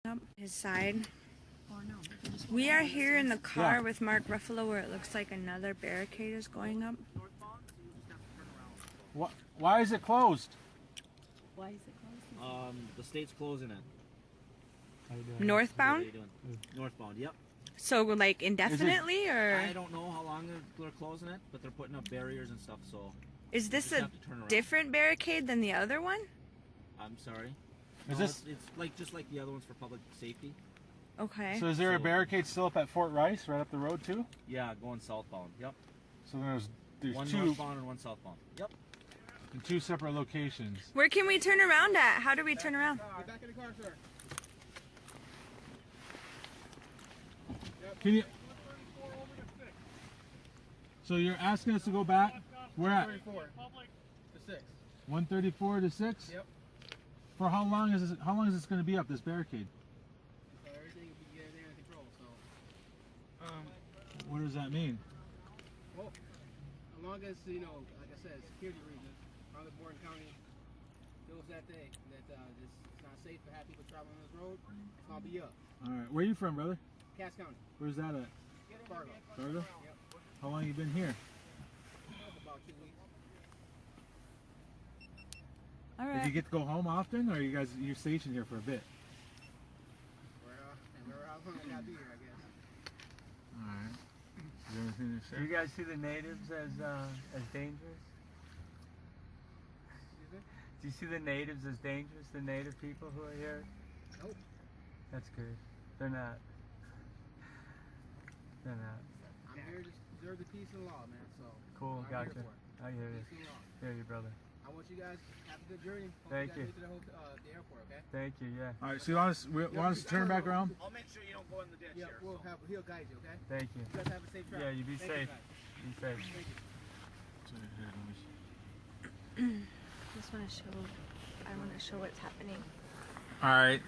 up his side. We are here in the car with Mark Ruffalo where it looks like another barricade is going up. Why is it closed? Why is it closed? The state's closing it. Northbound? Northbound, yep. So like indefinitely or? I don't know how long they're closing it, but they're putting up barriers and stuff, so. Is this a different barricade than the other one? I'm sorry. It's like just like the other ones for public safety. Okay. So is there a barricade still up at Fort Rice, right up the road too? Yeah, going southbound. Yep. So there's one two northbound and one southbound. Yep. in two separate locations. Where can we turn around at? How do we turn around? Get back in the car, sir. Can you? So you're asking us to go back? Where at? 134 to 6. 134 to 6? Yep. For how long is this? How long is this going to be up, this barricade? Everything will be getting under control. So, What does that mean? well, as long as like I said, security reasons, as long as Morton County feels that day that it's not safe to have people traveling on this road, it's gonna be up. All right. Where are you from, brother? Cass County. Where's that at? Fargo. Fargo? Yep. How long you been here? About 2 weeks. All Did you right. get to go home often, or you're stationed here for a bit? We're how long I gotta be here, I guess. All right. Is there anything to Do you say? guys see the natives as dangerous? Excuse me? Do you see the natives as dangerous? The native people who are here? Nope. That's good. They're not. They're not. I'm here to preserve the peace and law, man. So Cool. I'm Gotcha. here for it. I hear you. Peace and law. Hear you, brother. I want you guys to have a good journey. Hope Thank you. you. Guys make it to the airport, okay? Thank you. Yeah. All right. So you want us to turn back around? I'll make sure you don't go in the ditch Yeah, he'll guide you, okay? Thank you. You guys have a safe travel. Yeah. You be Thank safe. guys. Be safe. Thank you. Just want to show. I want to show what's happening. All right.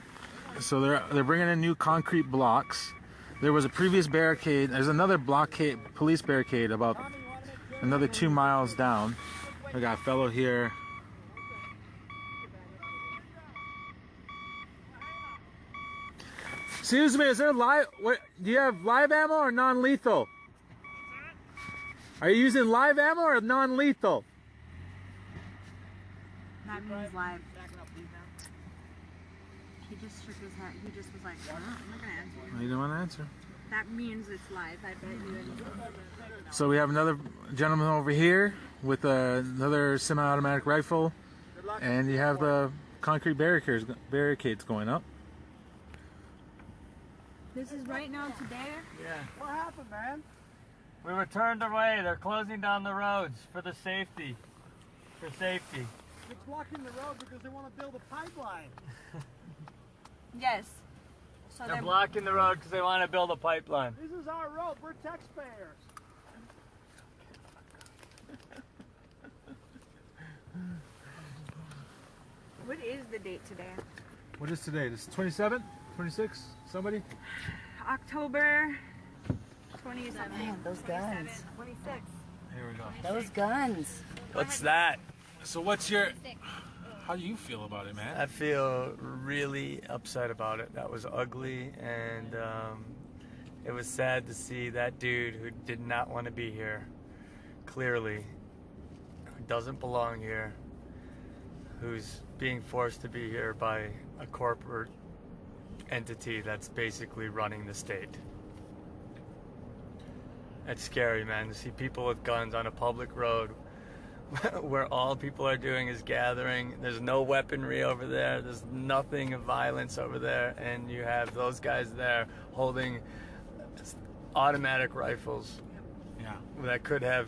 So they're bringing in new concrete blocks. There was a previous barricade. There's another blockade, police barricade, about another 2 miles down. I got a fellow here. Excuse me, is there live? What do you have, live ammo or non-lethal? Are you using live ammo or non-lethal? That means live. He just shook his head. He just was like, I'm not gonna answer. You don't want to answer. That means it's live. I bet you. So we have another gentleman over here with another semi-automatic rifle, and you have the concrete barricades going up. This is right now today. Yeah. What happened, man? We were turned away. They're closing down the roads for the safety. For safety. They're blocking the road because they want to build a pipeline. Yes. So They're blocking the road because they want to build a pipeline. This is our road. We're taxpayers. What is the date today? What is today? This is 27th? 26th? Somebody? October 27th. Man, those guns. 26. Here we go. Those guns. What's that? So what's your... How do you feel about it, man? I feel really upset about it. That was ugly, and it was sad to see that dude who did not want to be here, clearly, who doesn't belong here, who's being forced to be here by a corporate entity that's basically running the state. It's scary, man, to see people with guns on a public road where all people are doing is gathering. There's no weaponry over there. There's nothing of violence over there. And you have those guys there holding automatic rifles that could have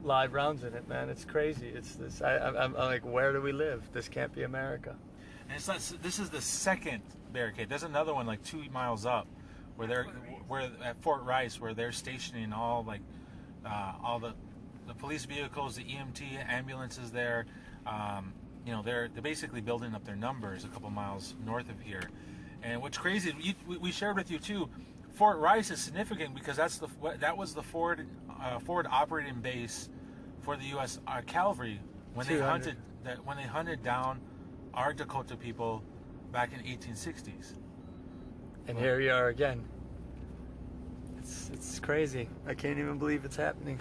live rounds in it, man. It's crazy. It's this. I'm like, where do we live? This can't be America. And it's not, this is the second barricade. There's another one like 2 miles up where at Fort Rice, where they're stationing all the police vehicles, the EMT ambulances there. They're basically building up their numbers a couple miles north of here. And what's crazy, we shared with you too, Fort Rice is significant because that was the forward operating base for the U.S. Cavalry when they hunted down our Dakota people back in 1860s. And here we are again. It's crazy. I can't even believe it's happening.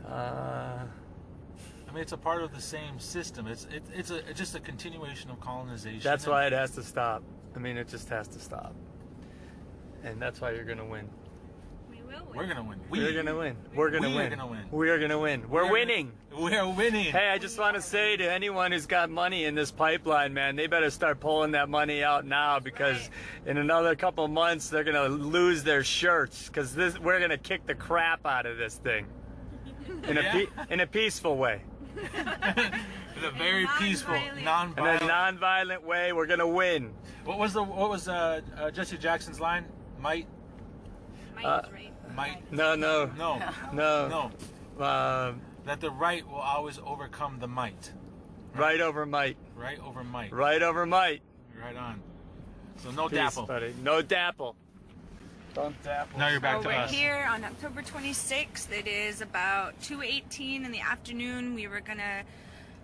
I mean, it's a part of the same system. It's just a continuation of colonization. That's why it has to stop. I mean, it just has to stop. And that's why you're gonna win. We will win. We're gonna win. We're gonna win. We're gonna We are win. gonna win. We are gonna win. We're winning. We're winning. Hey, I just want to say to anyone who's got money in this pipeline, man, they better start pulling that money out now, because in another couple months they're gonna lose their shirts, because we're gonna kick the crap out of this thing in a peaceful way. In a very peaceful, In a non-violent. non-violent way, we're gonna win. What was Jesse Jackson's line? Might. Mike is right. Might. No. No. That the right will always overcome the might. Right over might. Right over might. Right over might. Right on. So no Peace, dapple. buddy. No dapple. Don't dapple. Now you're back So to we're us. here on October 26th. It is about 2:18 in the afternoon. We were gonna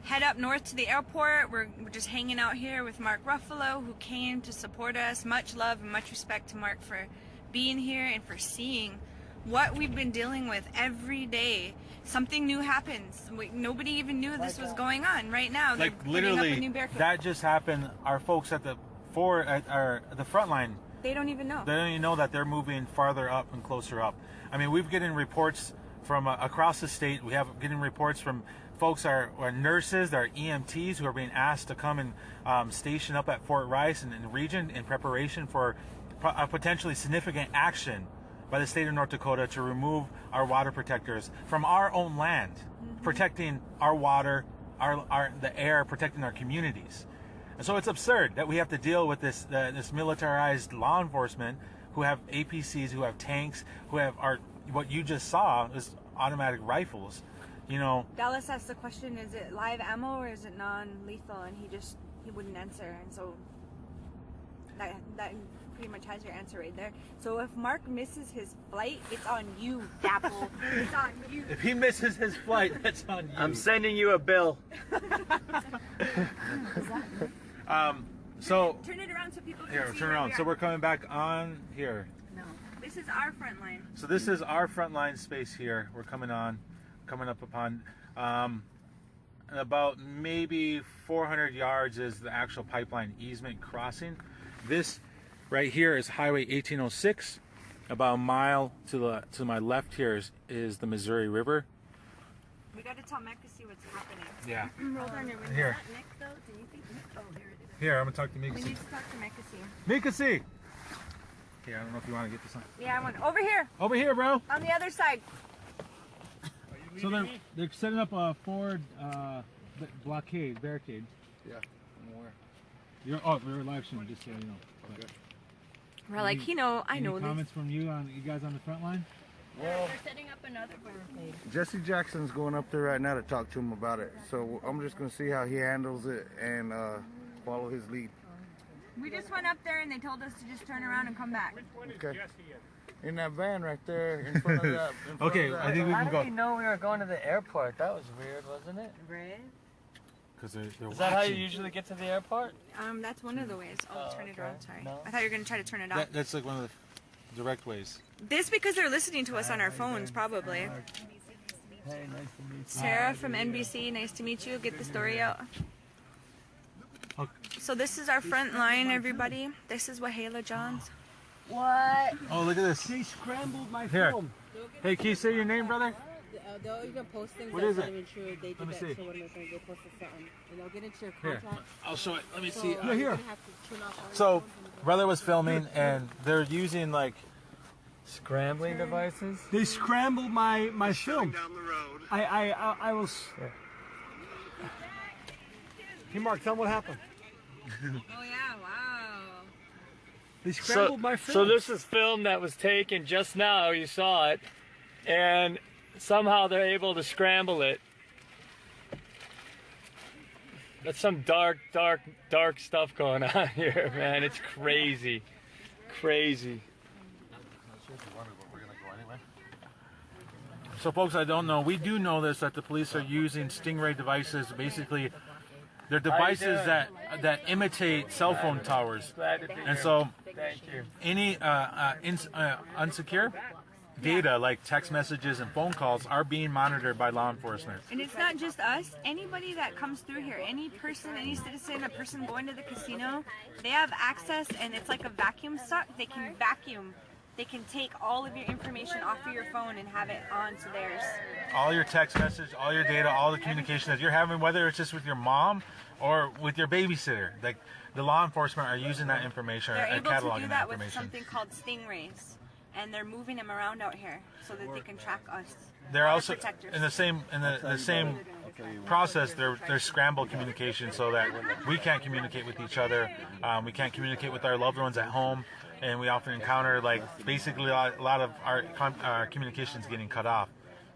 head up north to the airport. We're just hanging out here with Mark Ruffalo, who came to support us. Much love and much respect to Mark for being here and for seeing what we've been dealing with every day. Something new happens. Nobody even knew this was going on. Right now, they're Like putting literally, up a new barricade. that just happened. Our folks at the front line, They don't even know. they don't even know that they're moving farther up and closer up. I mean, we've getting reports from across the state. We have getting reports from folks are nurses, our EMTs, who are being asked to come and station up at Fort Rice and in the region in preparation for a potentially significant action by the state of North Dakota to remove our water protectors from our own land, protecting our water, the air, protecting our communities. And so it's absurd that we have to deal with this militarized law enforcement who have APCs, who have tanks, who have what you just saw is automatic rifles. You know, Dallas asked the question, is it live ammo or is it non-lethal? And he wouldn't answer. And so that pretty much has your answer right there. So if Mark misses his flight, it's on you, Dapple. It's on you. if he misses his flight, that's on you. I'm sending you a bill. So Turn it around so people can here, see turn where around. we So are. we're coming back on here. No. This is our front line. So this is our front line space here. We're coming up upon about maybe 400 yards is the actual pipeline easement crossing. This right here is Highway 1806. About a mile to my left here is the Missouri River. We got to tell Mecca what's happening. Yeah. Roll down your window. Here. Nick, though, do you think Nick? Oh, here it is. Here, I'm gonna talk to We Mikasi. need to talk to Mecca. Mikasi! Here, I don't know if you want to get this on. Yeah, I want over here, Over here, bro. on the other side. So they're setting up a forward barricade. Yeah, I'm aware. We're live streaming, just so you know. Okay. We're like, I know this. comments from you guys on the front line? They're setting up another barricade. Jesse Jackson's going up there right now to talk to him about it. So I'm just going to see how he handles it and follow his lead. We just went up there and they told us to just turn around and come back. Okay. In that van right there in front of that. Okay, I think we How can did we go. know we were going to the airport? That was weird, wasn't it? Right. Because they're Is that how you usually get to the airport? That's one of the ways. Oh, turn it okay. around. Sorry. No. I thought you were gonna try to turn it off. That's like one of the direct ways. This because they're listening to us on our phones, probably. Hey, nice to meet you. Sarah from NBC, nice to meet you. Get the story out. Okay. So this is our front line, everybody. This is Wahala Johns. What? Oh, look at this. They scrambled my Here. film. Hey, can you say your name, brother? They'll even post things What that's is not it? even true. They Let me did see. that to one of my friends. They posted something. And they'll get into your Here. contract. I'll show it. Let me So, see. you're Here. gonna have to turn off all your So, phones and- brother was filming, and they're using like. Scrambling devices? They scrambled my film. I was. Hey Mark, tell them what happened. Oh yeah, wow. They scrambled my film. So this is film that was taken just now, you saw it, and somehow they're able to scramble it. That's some dark stuff going on here, man. It's crazy. Crazy. So, folks, I don't know. We do know this, that the police are using stingray devices, basically They're devices that imitate cell phone towers, Glad to be and here. so Thank you. any unsecure data like text messages and phone calls are being monitored by law enforcement. And it's not just us. Anybody that comes through here, any person, any citizen, a person going to the casino, they have access, and it's like a vacuum suck. They can vacuum. They can take all of your information off of your phone and have it onto theirs. All your text message, all your data, all the communication that you're having, whether it's just with your mom or with your babysitter, like the law enforcement are using that information They're or able to cataloging do that that with information. something called stingrays, and they're moving them around out here so that they can track us. They're Our also protectors. in the same process. They're scrambled communication so that we can't communicate with each other. We can't communicate with our loved ones at home, and we often encounter like basically a lot of our communications getting cut off.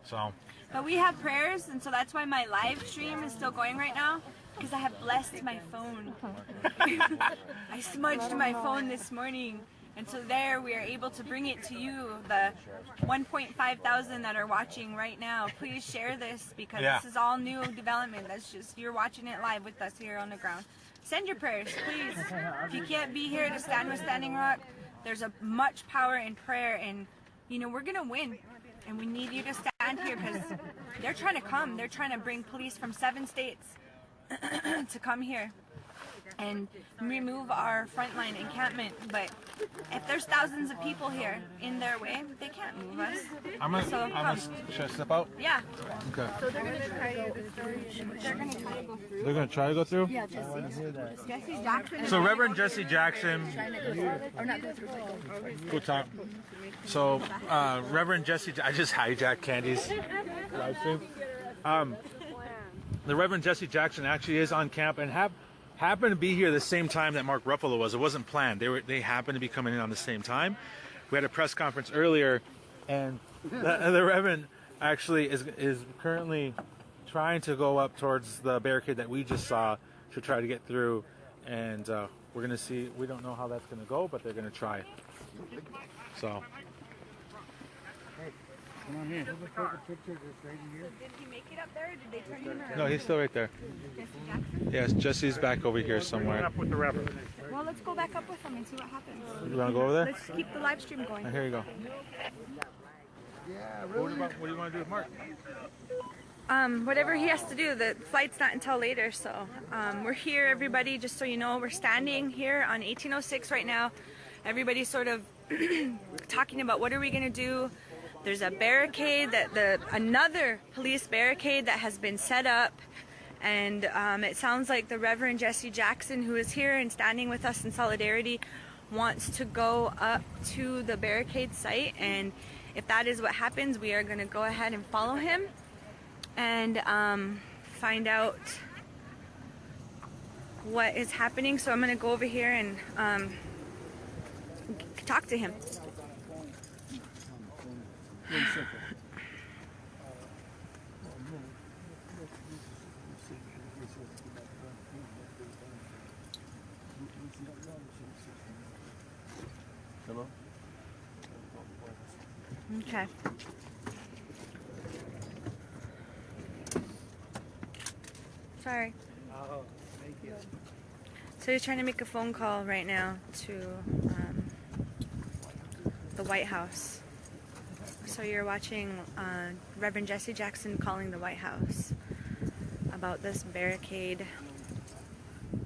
So. But we have prayers, and so that's why my live stream is still going right now, because I have blessed my phone. I smudged my phone this morning, and so there we are able to bring it to you, the 1.5 thousand that are watching right now. Please share this, because this is all new development. That's just, you're watching it live with us here on the ground. Send your prayers, please. If you can't be here to stand with Standing Rock, there's a much power in prayer, and you know, we're gonna win. And we need you to stand here, because they're trying to come. They're trying to bring police from 7 states to come here and remove our frontline encampment. But if there's thousands of people here in their way, they can't move us. Should I step out? Yeah. Okay. So they're gonna try to they're gonna try to go through. They're gonna try to go through. Yeah, Jesse Jackson. So Reverend Jesse Jackson. Or not go through, but Go talk. So Reverend Jesse, I just hijacked Candy's live stream. The Reverend Jesse Jackson actually is on camp and happened to be here the same time that Mark Ruffalo was. It wasn't planned. They happened to be coming in on the same time. We had a press conference earlier, and the Reverend actually is currently trying to go up towards the barricade that we just saw to try to get through, and we're gonna see. We don't know how that's gonna go, but they're gonna try. So. Come on here. Did he make it up there, or did they turn him around? No, he's still right there. Jesse Jackson? Yes, Jesse's back over here somewhere. Well, let's go back up with him and see what happens. You want to go over there? Let's keep the live stream going. Here you go. What do you want to do with Mark? Whatever he has to do. The flight's not until later, so we're here, everybody. Just so you know, we're standing here on 1806 right now. Everybody's sort of talking about what are we gonna do. There's a barricade another police barricade that has been set up, and it sounds like the Reverend Jesse Jackson, who is here and standing with us in solidarity, wants to go up to the barricade site, and if that is what happens, we are going to go ahead and follow him and find out what is happening. So I'm going to go over here and talk to him. Hello? Okay. Sorry. So he's trying to make a phone call right now to the White House. So you're watching Reverend Jesse Jackson calling the White House about this barricade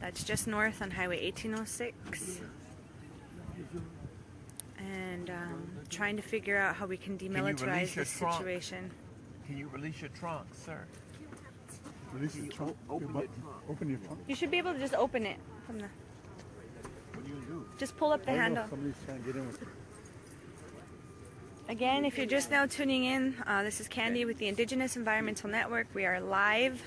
that's just north on Highway 1806, and trying to figure out how we can demilitarize this situation. Can you release your trunk, sir? Release the trunk. Open your trunk. You should be able to just open it from the. What are you gonna do? Just pull up the handle. Somebody's trying to get in with you. Again, if you're just now tuning in, this is Candy with the Indigenous Environmental Network. We are live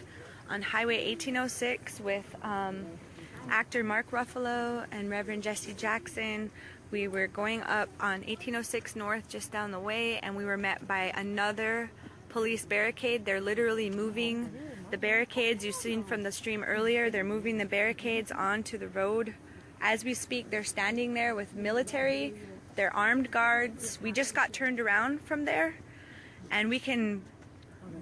on Highway 1806 with actor Mark Ruffalo and Reverend Jesse Jackson. We were going up on 1806 North, just down the way, and we were met by another police barricade. They're literally moving the barricades you've seen from the stream earlier. They're moving the barricades onto the road. As we speak, they're standing there with military. They're armed guards. We just got turned around from there, and we can.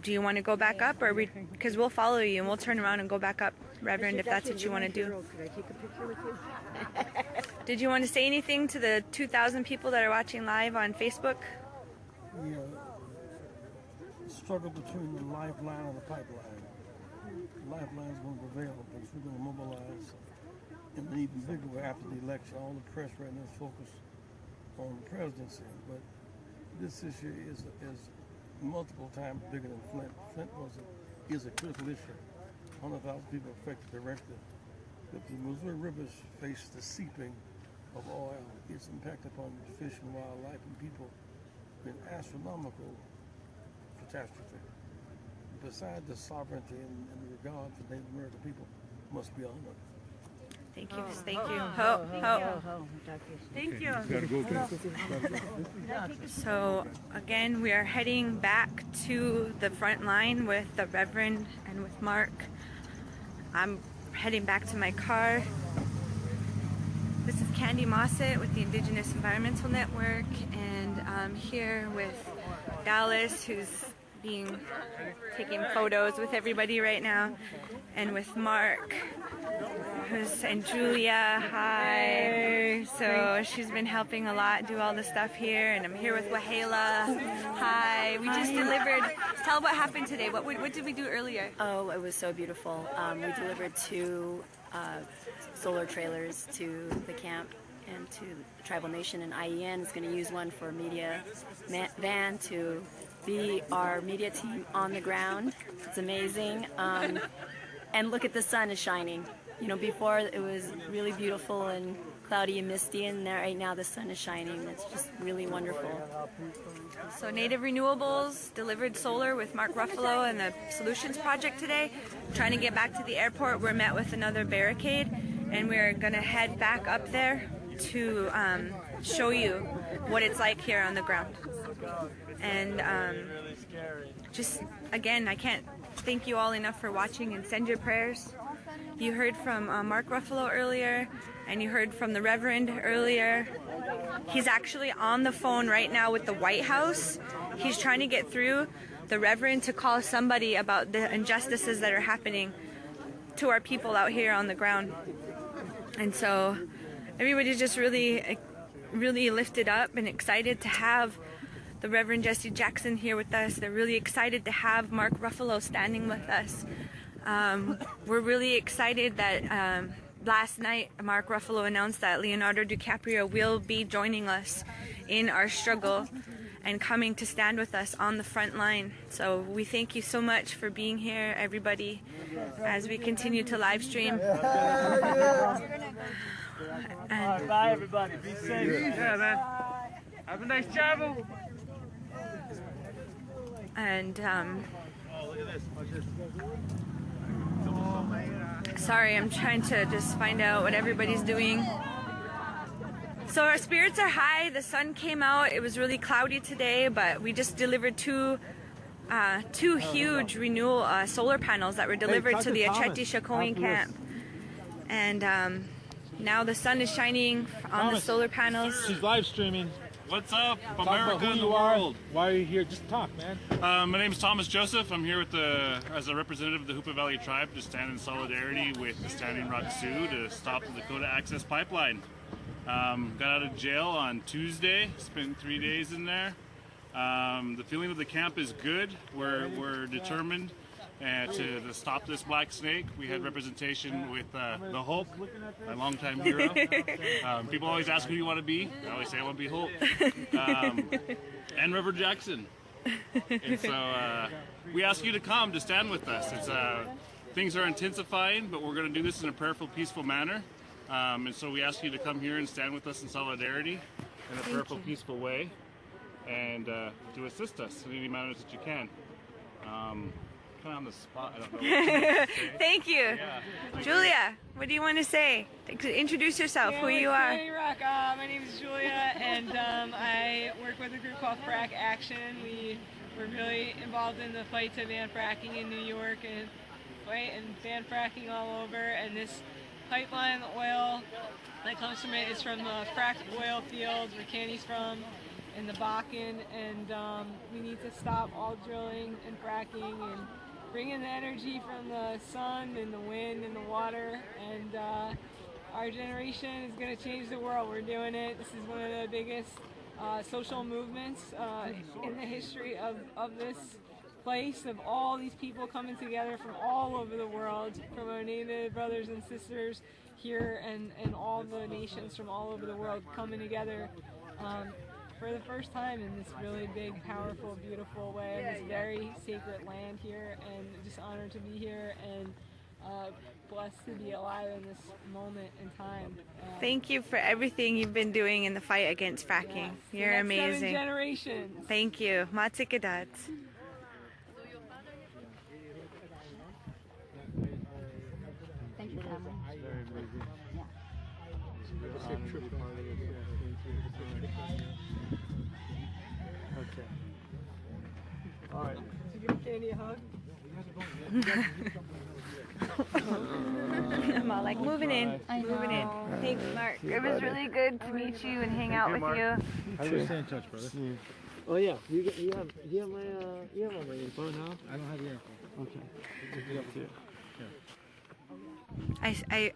Do you want to go back up, or because we'll follow you and we'll turn around and go back up? Reverend, if that's what you want to do. Could I take a picture with you? Did you want to say anything to the 2,000 people that are watching live on Facebook? The struggle between the lifeline and the pipeline. The lifeline is going to prevail because we're going to mobilize in an even bigger way after the election. All the press right now is focused on the presidency, but this issue is multiple times bigger than Flint. Flint is a critical issue. 100,000 people affected directly. But the Missouri rivers face the seeping of oil. Its impact upon fish and wildlife and people been astronomical catastrophe. Besides the sovereignty and the regard for Native American people must be honored. Thank you. Thank you. Ho, ho. Thank you. So again, we are heading back to the front line with the Reverend and with Mark. I'm heading back to my car. This is Candy Mossett with the Indigenous Environmental Network, and I'm here with Dallas, who's taking photos with everybody right now, and with Mark, and Julia. Hi. So she's been helping a lot do all the stuff here, and I'm here with Wahala. Hi. We just delivered. Tell what happened today. What did we do earlier? Oh, it was so beautiful. We delivered 2 solar trailers to the camp and to the tribal nation, and IEN is going to use one for a media van to be our media team on the ground. It's amazing. And look at the sun is shining. You know, before it was really beautiful and cloudy and misty, and right now the sun is shining. It's just really wonderful. So Native Renewables delivered solar with Mark Ruffalo and the Solutions Project today. Trying to get back to the airport, we're met with another barricade, and we're going to head back up there to show you what it's like here on the ground. And just, again, I can't thank you all enough for watching, and send your prayers. You heard from Mark Ruffalo earlier, and you heard from the Reverend earlier. He's actually on the phone right now with the White House. He's trying to get through the Reverend to call somebody about the injustices that are happening to our people out here on the ground. And so everybody's just really, really lifted up and excited to have the Reverend Jesse Jackson here with us. They're really excited to have Mark Ruffalo standing with us. We're really excited that last night Mark Ruffalo announced that Leonardo DiCaprio will be joining us in our struggle and coming to stand with us on the front line. So we thank you so much for being here, everybody, as we continue to live stream. And bye, everybody. Be safe. Yeah, man. Have a nice travel. And sorry, I'm trying to just find out what everybody's doing. So our spirits are high. The sun came out. It was really cloudy today, but we just delivered two huge renewal solar panels that were delivered to the Aceti-Shikoin camp. And now the sun is shining on the solar panels. She's live streaming. What's up, Talk America about who and the you are. world? Why are you here? Just talk, man. My name is Thomas Joseph. I'm here with as a representative of the Hoopa Valley Tribe to stand in solidarity with the Standing Rock Sioux to stop the Dakota Access Pipeline. Got out of jail on Tuesday, spent 3 days in there. The feeling of the camp is good. We're determined to stop this black snake. We had representation with the Hulk, my longtime hero. People always ask who you want to be. I always say I want to be Hulk. And River Jackson. And so we ask you to come to stand with us. Things are intensifying, but we're going to do this in a prayerful, peaceful manner. And so we ask you to come here and stand with us in solidarity in a prayerful, peaceful way, and to assist us in any manner that you can. Kind of on the spot, I don't know what to say. Thank you. Yeah. Julia, what do you want to say? Introduce yourself, who you are. Hey, Rock. My name is Julia, and I work with a group called Frack Action. We're really involved in the fight to ban fracking in New York and ban fracking all over. And this pipeline oil that comes from it is from the fracked oil fields where Candy's from, in the Bakken, and we need to stop all drilling and fracking and bringing the energy from the sun and the wind and the water, and our generation is going to change the world. We're doing it. This is one of the biggest social movements in the history of this place, of all these people coming together from all over the world, from our Native brothers and sisters here, and all the nations from all over the world coming together for the first time in this really big, powerful, beautiful way, in this very sacred land here, and just honored to be here, and blessed to be alive in this moment in time. Thank you for everything you've been doing in the fight against fracking. You're amazing. 7 generations. Thank you. Matsikidat. Thank you, family. Okay. All right. Did you give Candy a hug? I'm all like moving in, moving in. Thanks, Mark. It was really good to meet you and hang out with you. How do we stay in touch, brother? Oh yeah, you have all my info now. I don't have your info. Okay.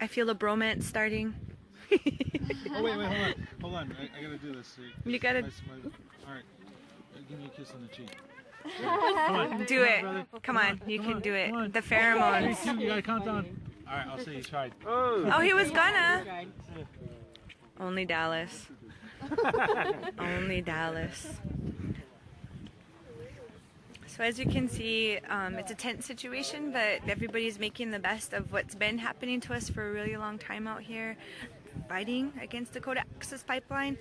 I feel a bromance starting. Oh wait, hold on. I gotta do this. You gotta. All right, give me a kiss on the cheek. Do it. Come on, you can do it. The pheromones. You gotta count down. All right, I'll say you tried. Oh, he was gonna. Only Dallas. Only Dallas. So as you can see, it's a tense situation, but everybody's making the best of what's been happening to us for a really long time out here, fighting against Dakota Access Pipeline.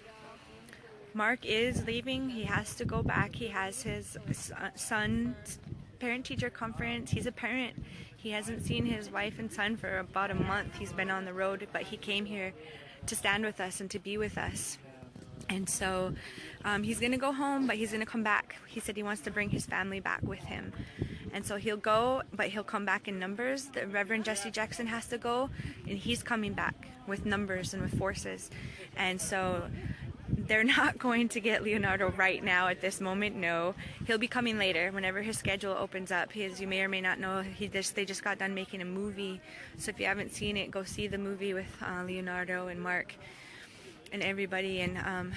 Mark is leaving. He has to go back. He has his son's parent-teacher conference. He's a parent. He hasn't seen his wife and son for about a month. He's been on the road, but he came here to stand with us and to be with us. And so he's going to go home, but he's going to come back. He said he wants to bring his family back with him. And so he'll go, but he'll come back in numbers. The Reverend Jesse Jackson has to go, and he's coming back with numbers and with forces. And so they're not going to get Leonardo right now at this moment, no. He'll be coming later whenever his schedule opens up. As you may or may not know, they just got done making a movie. So if you haven't seen it, go see the movie with Leonardo and Mark and everybody. And I'm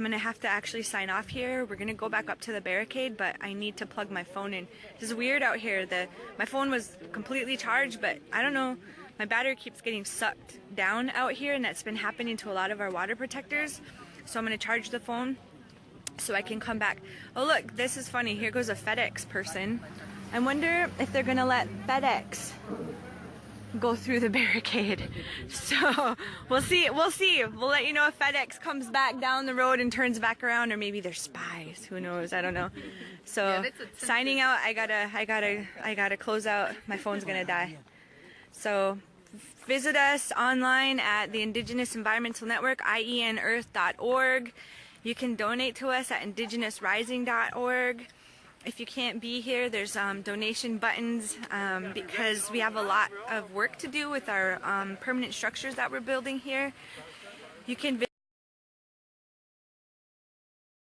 gonna have to actually sign off here. We're gonna go back up to the barricade, but I need to plug my phone in. This is weird out here. My phone was completely charged, but I don't know, my battery keeps getting sucked down out here, and that's been happening to a lot of our water protectors. So I'm gonna charge the phone so I can come back. Oh look, this is funny. Here goes a FedEx person. I wonder if they're gonna let FedEx go through the barricade. So we'll see. We'll let you know if FedEx comes back down the road and turns back around, or maybe they're spies. Who knows? I don't know. So signing out. I gotta close out. My phone's gonna die. So visit us online at the Indigenous Environmental Network, ienearth.org. You can donate to us at indigenousrising.org. If you can't be here, there's donation buttons because we have a lot of work to do with our permanent structures that we're building here. You can visit